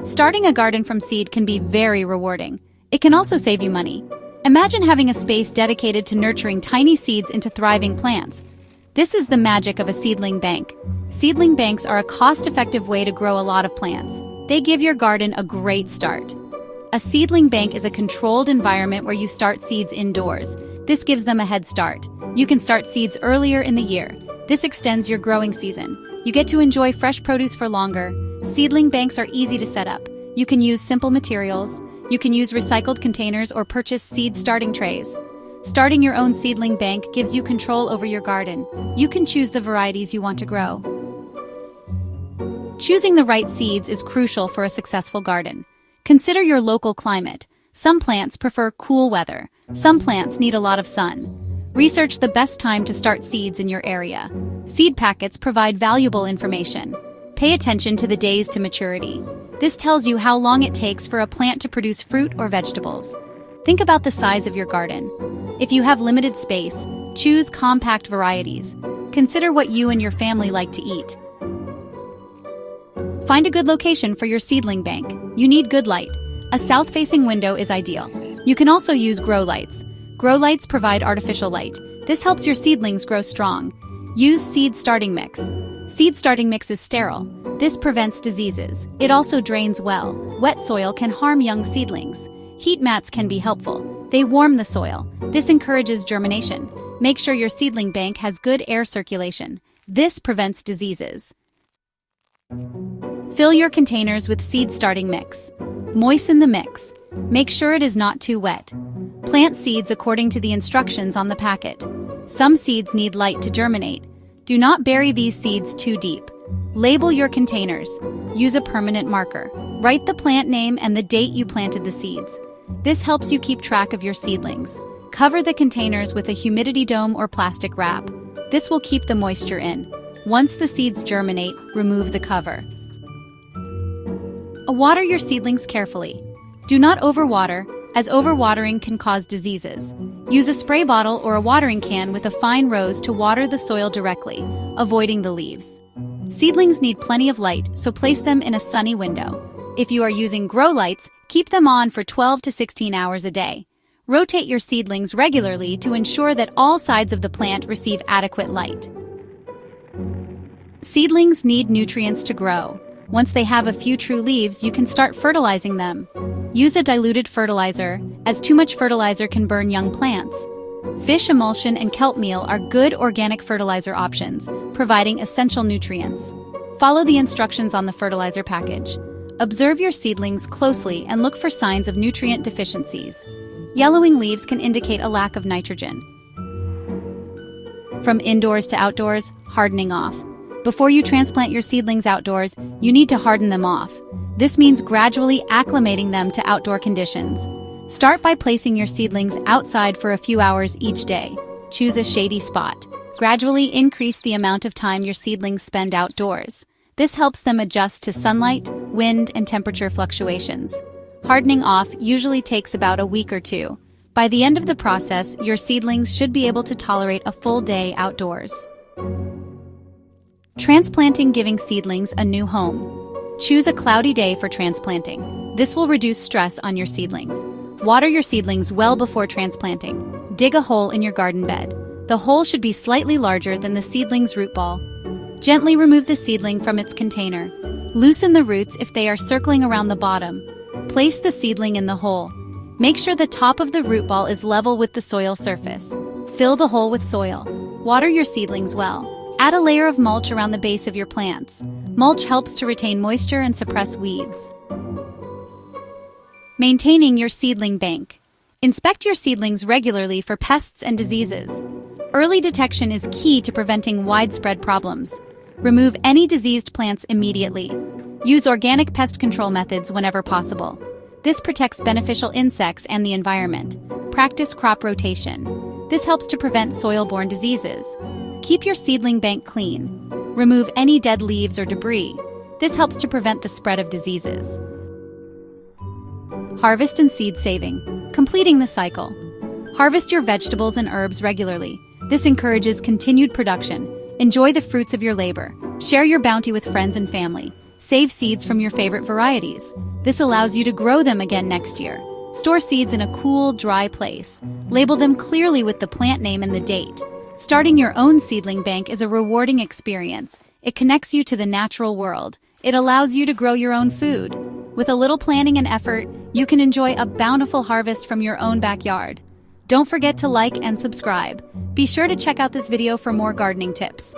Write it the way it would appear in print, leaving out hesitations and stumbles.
Starting a garden from seed can be very rewarding. It can also save you money. Imagine having a space dedicated to nurturing tiny seeds into thriving plants. This is the magic of a seedling bank. Seedling banks are a cost-effective way to grow a lot of plants. They give your garden a great start. A seedling bank is a controlled environment where you start seeds indoors. This gives them a head start. You can start seeds earlier in the year. This extends your growing season. You get to enjoy fresh produce for longer. Seedling banks are easy to set up. You can use simple materials. You can use recycled containers or purchase seed starting trays. Starting your own seedling bank gives you control over your garden. You can choose the varieties you want to grow. Choosing the right seeds is crucial for a successful garden. Consider your local climate. Some plants prefer cool weather. Some plants need a lot of sun. Research the best time to start seeds in your area. Seed packets provide valuable information. Pay attention to the days to maturity. This tells you how long it takes for a plant to produce fruit or vegetables. Think about the size of your garden. If you have limited space, choose compact varieties. Consider what you and your family like to eat. Find a good location for your seedling bank. You need good light. A south-facing window is ideal. You can also use grow lights. Grow lights provide artificial light. This helps your seedlings grow strong. Use seed starting mix. Seed starting mix is sterile. This prevents diseases. It also drains well. Wet soil can harm young seedlings. Heat mats can be helpful. They warm the soil. This encourages germination. Make sure your seedling bank has good air circulation. This prevents diseases. Fill your containers with seed starting mix. Moisten the mix. Make sure it is not too wet. Plant seeds according to the instructions on the packet. Some seeds need light to germinate. Do not bury these seeds too deep. Label your containers. Use a permanent marker. Write the plant name and the date you planted the seeds. This helps you keep track of your seedlings. Cover the containers with a humidity dome or plastic wrap. This will keep the moisture in. Once the seeds germinate, remove the cover. Water your seedlings carefully. Do not overwater, as overwatering can cause diseases. Use a spray bottle or a watering can with a fine hose to water the soil directly, avoiding the leaves. Seedlings need plenty of light, so place them in a sunny window. If you are using grow lights, keep them on for 12 to 16 hours a day. Rotate your seedlings regularly to ensure that all sides of the plant receive adequate light. Seedlings need nutrients to grow. Once they have a few true leaves, you can start fertilizing them. Use a diluted fertilizer, as too much fertilizer can burn young plants. Fish emulsion and kelp meal are good organic fertilizer options, providing essential nutrients. Follow the instructions on the fertilizer package. Observe your seedlings closely and look for signs of nutrient deficiencies. Yellowing leaves can indicate a lack of nitrogen. From indoors to outdoors, hardening off. Before you transplant your seedlings outdoors, you need to harden them off. This means gradually acclimating them to outdoor conditions. Start by placing your seedlings outside for a few hours each day. Choose a shady spot. Gradually increase the amount of time your seedlings spend outdoors. This helps them adjust to sunlight, wind, and temperature fluctuations. Hardening off usually takes about a week or two. By the end of the process, your seedlings should be able to tolerate a full day outdoors. Transplanting, giving seedlings a new home. Choose a cloudy day for transplanting. This will reduce stress on your seedlings. Water your seedlings well before transplanting. Dig a hole in your garden bed. The hole should be slightly larger than the seedling's root ball. Gently remove the seedling from its container. Loosen the roots if they are circling around the bottom. Place the seedling in the hole. Make sure the top of the root ball is level with the soil surface. Fill the hole with soil. Water your seedlings well. Add a layer of mulch around the base of your plants. Mulch helps to retain moisture and suppress weeds. Maintaining your seedling bank. Inspect your seedlings regularly for pests and diseases. Early detection is key to preventing widespread problems. Remove any diseased plants immediately. Use organic pest control methods whenever possible. This protects beneficial insects and the environment. Practice crop rotation. This helps to prevent soil-borne diseases. Keep your seedling bank clean. Remove any dead leaves or debris. This helps to prevent the spread of diseases. Harvest and seed saving. Completing the cycle. Harvest your vegetables and herbs regularly. This encourages continued production. Enjoy the fruits of your labor. Share your bounty with friends and family. Save seeds from your favorite varieties. This allows you to grow them again next year. Store seeds in a cool, dry place. Label them clearly with the plant name and the date. Starting your own seedling bank is a rewarding experience. It connects you to the natural world. It allows you to grow your own food. With a little planning and effort, you can enjoy a bountiful harvest from your own backyard. Don't forget to like and subscribe. Be sure to check out this video for more gardening tips.